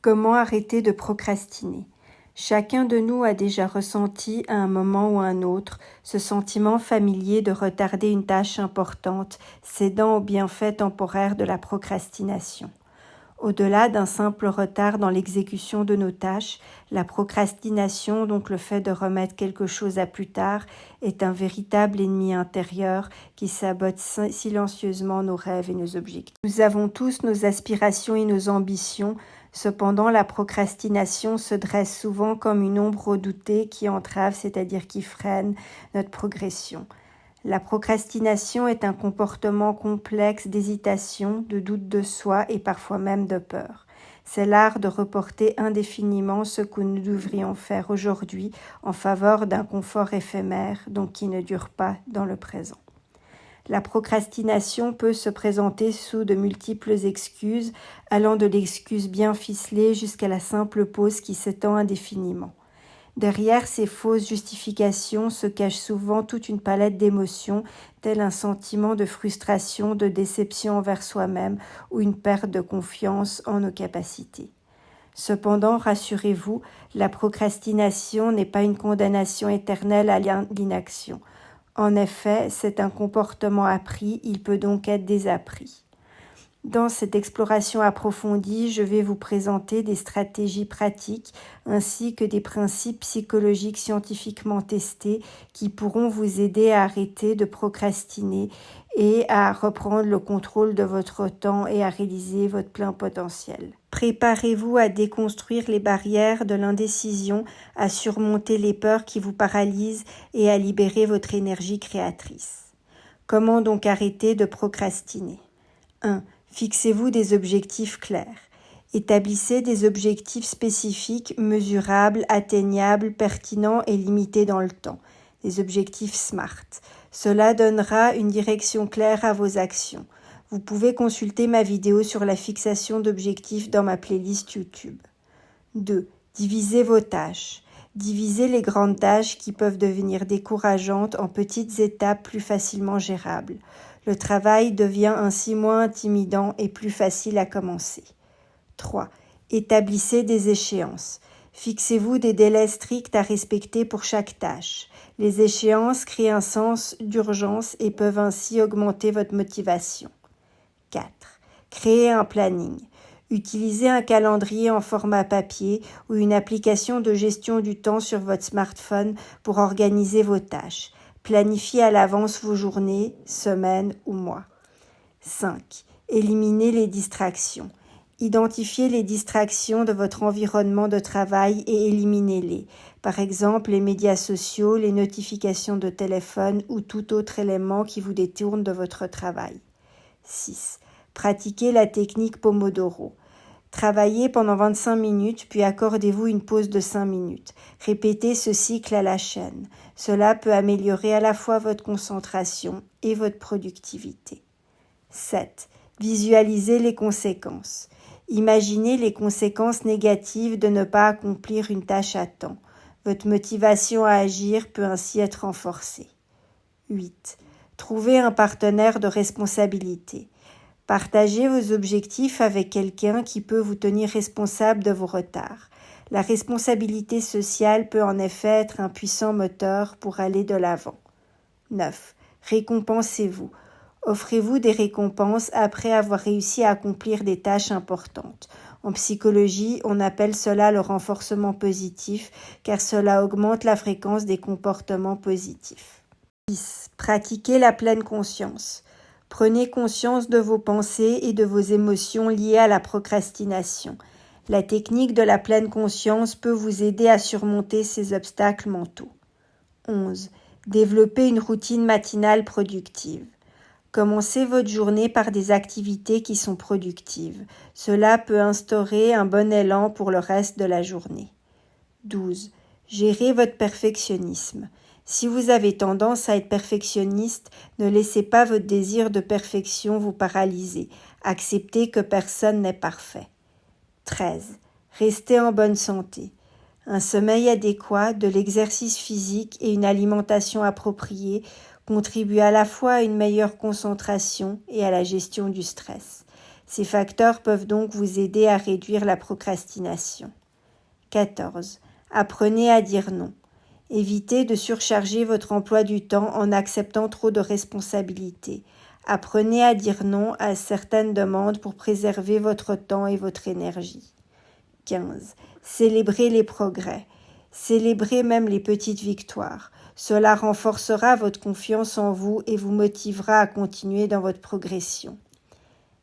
Comment arrêter de procrastiner? Chacun de nous a déjà ressenti à un moment ou à un autre ce sentiment familier de retarder une tâche importante, cédant aux bienfaits temporaires de la procrastination. Au-delà d'un simple retard dans l'exécution de nos tâches, la procrastination, donc le fait de remettre quelque chose à plus tard, est un véritable ennemi intérieur qui sabote silencieusement nos rêves et nos objectifs. Nous avons tous nos aspirations et nos ambitions. Cependant, la procrastination se dresse souvent comme une ombre redoutée qui entrave, c'est-à-dire qui freine notre progression. La procrastination est un comportement complexe d'hésitation, de doute de soi et parfois même de peur. C'est l'art de reporter indéfiniment ce que nous devrions faire aujourd'hui en faveur d'un confort éphémère, donc qui ne dure pas dans le présent. La procrastination peut se présenter sous de multiples excuses, allant de l'excuse bien ficelée jusqu'à la simple pause qui s'étend indéfiniment. Derrière ces fausses justifications se cache souvent toute une palette d'émotions, tel un sentiment de frustration, de déception envers soi-même ou une perte de confiance en nos capacités. Cependant, rassurez-vous, la procrastination n'est pas une condamnation éternelle à l'inaction. En effet, c'est un comportement appris, il peut donc être désappris. Dans cette exploration approfondie, je vais vous présenter des stratégies pratiques ainsi que des principes psychologiques scientifiquement testés qui pourront vous aider à arrêter de procrastiner et à reprendre le contrôle de votre temps et à réaliser votre plein potentiel. Préparez-vous à déconstruire les barrières de l'indécision, à surmonter les peurs qui vous paralysent et à libérer votre énergie créatrice. Comment donc arrêter de procrastiner? 1. Fixez-vous des objectifs clairs. Établissez des objectifs spécifiques, mesurables, atteignables, pertinents et limités dans le temps. Des objectifs SMART. Cela donnera une direction claire à vos actions. Vous pouvez consulter ma vidéo sur la fixation d'objectifs dans ma playlist YouTube. 2. Divisez vos tâches. Divisez les grandes tâches qui peuvent devenir décourageantes en petites étapes plus facilement gérables. Le travail devient ainsi moins intimidant et plus facile à commencer. 3. Établissez des échéances. Fixez-vous des délais stricts à respecter pour chaque tâche. Les échéances créent un sens d'urgence et peuvent ainsi augmenter votre motivation. 4. Créez un planning. Utilisez un calendrier en format papier ou une application de gestion du temps sur votre smartphone pour organiser vos tâches. Planifiez à l'avance vos journées, semaines ou mois. 5. Éliminez les distractions. Identifiez les distractions de votre environnement de travail et éliminez-les. Par exemple, les médias sociaux, les notifications de téléphone ou tout autre élément qui vous détourne de votre travail. 6. Pratiquez la technique Pomodoro. Travaillez pendant 25 minutes, puis accordez-vous une pause de 5 minutes. Répétez ce cycle à la chaîne. Cela peut améliorer à la fois votre concentration et votre productivité. 7. Visualisez les conséquences. Imaginez les conséquences négatives de ne pas accomplir une tâche à temps. Votre motivation à agir peut ainsi être renforcée. 8. Trouvez un partenaire de responsabilité. Partagez vos objectifs avec quelqu'un qui peut vous tenir responsable de vos retards. La responsabilité sociale peut en effet être un puissant moteur pour aller de l'avant. 9. Récompensez-vous. Offrez-vous des récompenses après avoir réussi à accomplir des tâches importantes. En psychologie, on appelle cela le renforcement positif, car cela augmente la fréquence des comportements positifs. 10. Pratiquez la pleine conscience. Prenez conscience de vos pensées et de vos émotions liées à la procrastination. La technique de la pleine conscience peut vous aider à surmonter ces obstacles mentaux. 11. Développez une routine matinale productive. Commencez votre journée par des activités qui sont productives. Cela peut instaurer un bon élan pour le reste de la journée. 12. Gérez votre perfectionnisme. Si vous avez tendance à être perfectionniste, ne laissez pas votre désir de perfection vous paralyser. Acceptez que personne n'est parfait. 13. Restez en bonne santé. Un sommeil adéquat, de l'exercice physique et une alimentation appropriée contribuent à la fois à une meilleure concentration et à la gestion du stress. Ces facteurs peuvent donc vous aider à réduire la procrastination. 14. Apprenez à dire non. Évitez de surcharger votre emploi du temps en acceptant trop de responsabilités. Apprenez à dire non à certaines demandes pour préserver votre temps et votre énergie. 15. Célébrez les progrès. Célébrez même les petites victoires. Cela renforcera votre confiance en vous et vous motivera à continuer dans votre progression.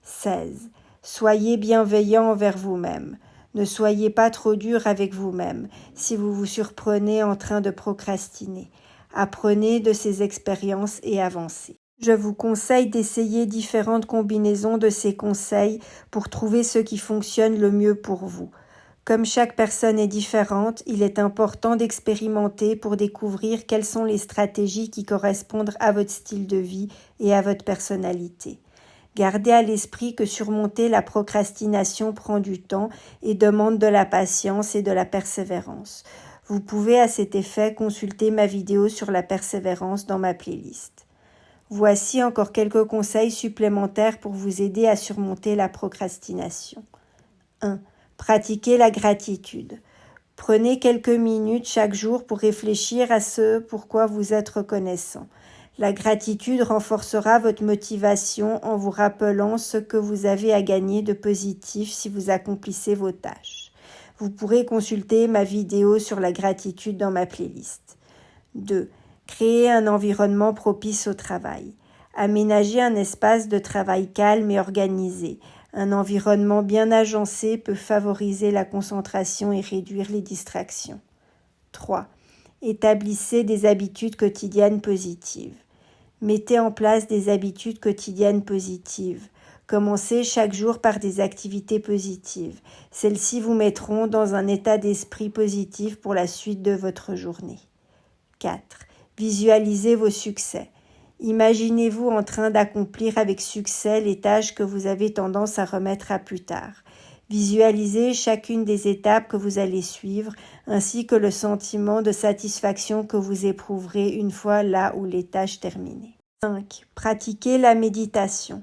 16. Soyez bienveillant envers vous-même. Ne soyez pas trop dur avec vous-même si vous vous surprenez en train de procrastiner. Apprenez de ces expériences et avancez. Je vous conseille d'essayer différentes combinaisons de ces conseils pour trouver ce qui fonctionne le mieux pour vous. Comme chaque personne est différente, il est important d'expérimenter pour découvrir quelles sont les stratégies qui correspondent à votre style de vie et à votre personnalité. Gardez à l'esprit que surmonter la procrastination prend du temps et demande de la patience et de la persévérance. Vous pouvez à cet effet consulter ma vidéo sur la persévérance dans ma playlist. Voici encore quelques conseils supplémentaires pour vous aider à surmonter la procrastination. 1. Pratiquez la gratitude. Prenez quelques minutes chaque jour pour réfléchir à ce pourquoi vous êtes reconnaissant. La gratitude renforcera votre motivation en vous rappelant ce que vous avez à gagner de positif si vous accomplissez vos tâches. Vous pourrez consulter ma vidéo sur la gratitude dans ma playlist. 2. Créer un environnement propice au travail. Aménager un espace de travail calme et organisé. Un environnement bien agencé peut favoriser la concentration et réduire les distractions. 3. Établissez des habitudes quotidiennes positives. Mettez en place des habitudes quotidiennes positives. Commencez chaque jour par des activités positives. Celles-ci vous mettront dans un état d'esprit positif pour la suite de votre journée. 4. Visualisez vos succès. Imaginez-vous en train d'accomplir avec succès les tâches que vous avez tendance à remettre à plus tard. Visualisez chacune des étapes que vous allez suivre, ainsi que le sentiment de satisfaction que vous éprouverez une fois là où les tâches terminées. 5. Pratiquez la méditation.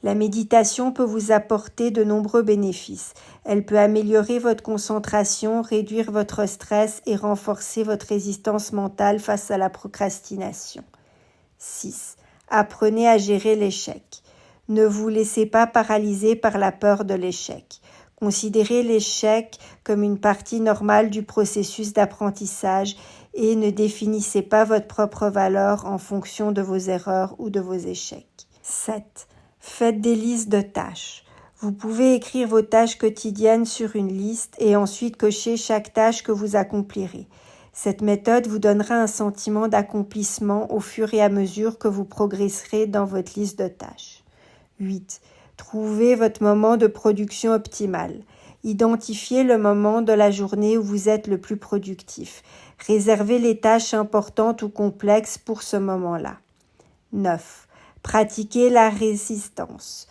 La méditation peut vous apporter de nombreux bénéfices. Elle peut améliorer votre concentration, réduire votre stress et renforcer votre résistance mentale face à la procrastination. 6. Apprenez à gérer l'échec. Ne vous laissez pas paralyser par la peur de l'échec. Considérez l'échec comme une partie normale du processus d'apprentissage et ne définissez pas votre propre valeur en fonction de vos erreurs ou de vos échecs. 7. Faites des listes de tâches. Vous pouvez écrire vos tâches quotidiennes sur une liste et ensuite cocher chaque tâche que vous accomplirez. Cette méthode vous donnera un sentiment d'accomplissement au fur et à mesure que vous progresserez dans votre liste de tâches. 8. Trouvez votre moment de production optimal. Identifiez le moment de la journée où vous êtes le plus productif. Réservez les tâches importantes ou complexes pour ce moment-là. 9. Pratiquez la résistance.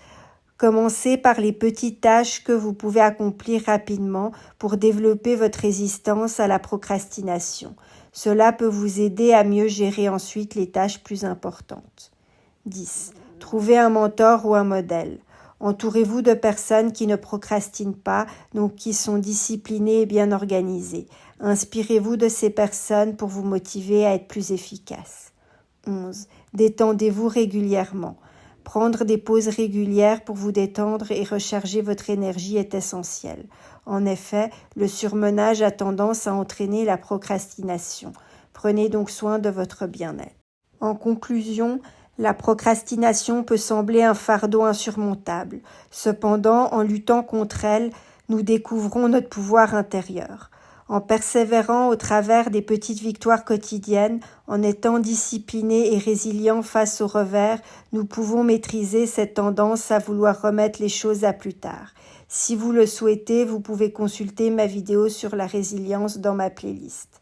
Commencez par les petites tâches que vous pouvez accomplir rapidement pour développer votre résistance à la procrastination. Cela peut vous aider à mieux gérer ensuite les tâches plus importantes. 10. Trouvez un mentor ou un modèle. Entourez-vous de personnes qui ne procrastinent pas, donc qui sont disciplinées et bien organisées. Inspirez-vous de ces personnes pour vous motiver à être plus efficace. 11. Détendez-vous régulièrement. Prendre des pauses régulières pour vous détendre et recharger votre énergie est essentiel. En effet, le surmenage a tendance à entraîner la procrastination. Prenez donc soin de votre bien-être. En conclusion, la procrastination peut sembler un fardeau insurmontable. Cependant, en luttant contre elle, nous découvrons notre pouvoir intérieur. En persévérant au travers des petites victoires quotidiennes, en étant disciplinés et résilients face aux revers, nous pouvons maîtriser cette tendance à vouloir remettre les choses à plus tard. Si vous le souhaitez, vous pouvez consulter ma vidéo sur la résilience dans ma playlist.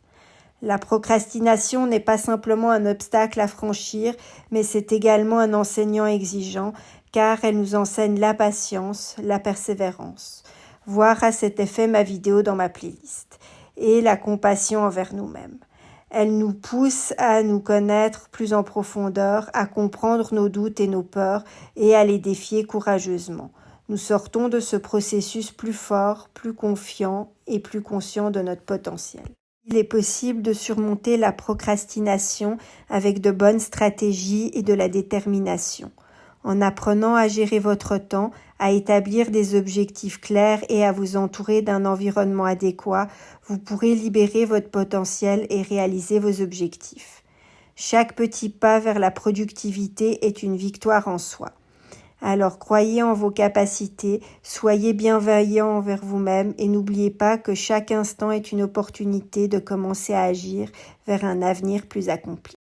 La procrastination n'est pas simplement un obstacle à franchir, mais c'est également un enseignant exigeant, car elle nous enseigne la patience, la persévérance. Voir à cet effet ma vidéo dans ma playlist. Et la compassion envers nous-mêmes. Elle nous pousse à nous connaître plus en profondeur, à comprendre nos doutes et nos peurs et à les défier courageusement. Nous sortons de ce processus plus fort, plus confiant et plus conscient de notre potentiel. Il est possible de surmonter la procrastination avec de bonnes stratégies et de la détermination. En apprenant à gérer votre temps, à établir des objectifs clairs et à vous entourer d'un environnement adéquat, vous pourrez libérer votre potentiel et réaliser vos objectifs. Chaque petit pas vers la productivité est une victoire en soi. Alors croyez en vos capacités, soyez bienveillant envers vous-même et n'oubliez pas que chaque instant est une opportunité de commencer à agir vers un avenir plus accompli.